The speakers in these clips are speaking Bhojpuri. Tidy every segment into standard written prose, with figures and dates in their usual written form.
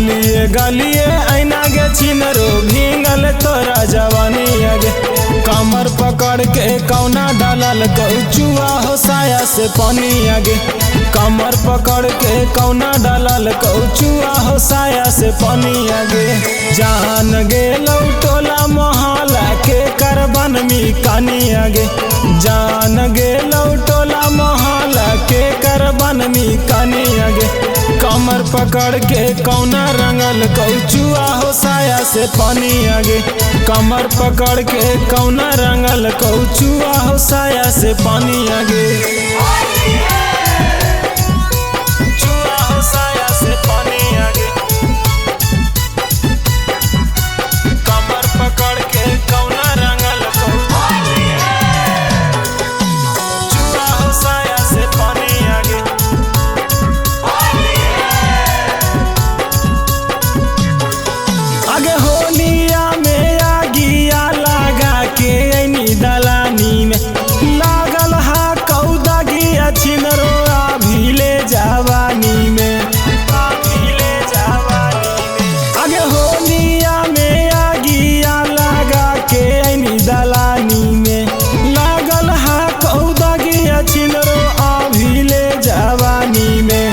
गलिए गलिए ऐना गे छिनरो भींगल तोरा जवानी आगे। कमर पकड़ के कौना डालल कौचुआ हो साया से पानी आगे। कमर पकड़ के कौना डालल कौचुआ हो साया से पानी आगे। जान गे टोला मोहल्ला के करबन मी कानी आगे। जान गे टोला मोहल्ला के करबन मी कानी आगे। कमर पकड़ के कौना रंगल कौचुआ हो साया से पानी आगे। कमर पकड़ के कौना रंगल कौचुआ हो साया से पानी आगे। चुआ हो साया से पानी आगे। कमर पकड़ के कौना रंगल चुआ हो साया से पानी आगे। आगे होलिया में आगिया लगा के ऐनी दलानी में लागल हा कौदगिया छिनरो अभिले जवानी में। आगे होलिया में आगिया लगा के ऐनी दलानी में लागल हा कौदगिया छिनरो अभिले जवानी में।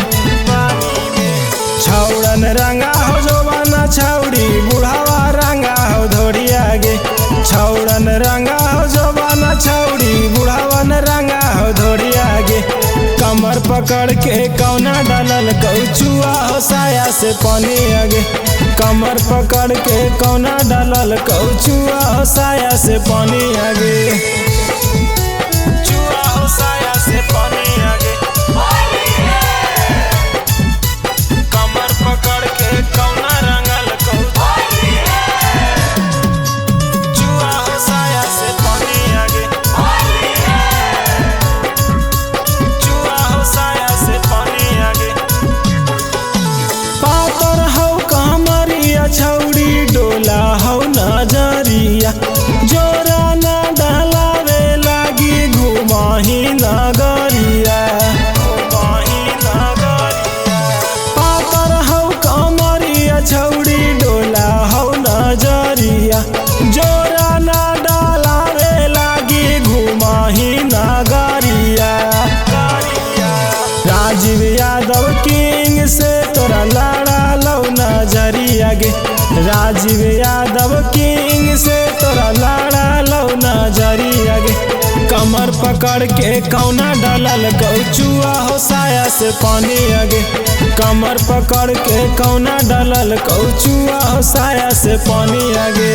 छौड़न रंगा हो जोबाना छौड़ी बुढ़ावा रंगा हो धोड़ी आगे। छौड़न रंगा हो जोबाना छौड़ी बुढ़ावन रंगा हो धोड़ी आगे। कमर पकड़ के कौना डालल कौचुआ हो साया से पानी आगे। कमर पकड़ के कौना डालल कौचुआ हो साया से पानी आगे। चुआ हो साया से पानी आगे। कमर पकड़ के कौना रंगल चुआ हो साया से पानी आगे। चुआ हो साया से पानी आगे। पातर हो कमरिया छौड़ी डोला हो नजरिया जोरा न डलावे लागी घुमाही नगरिया। छौड़ी डोला हो नजरिया जोरा ना डालावे लागी घुमाही नगरिया। राजीव यादव किंग से तोरा लड़ा लो नजरिया गे। राजीव यादव किंग से तोरा लड़ा लो नजरिया गे। कमर पकड़ के कौना डालल कौचुआ हो साया से पानी आगे। कमर पकड़ के कौना डालल कौचुआ हो साया से पानी आगे।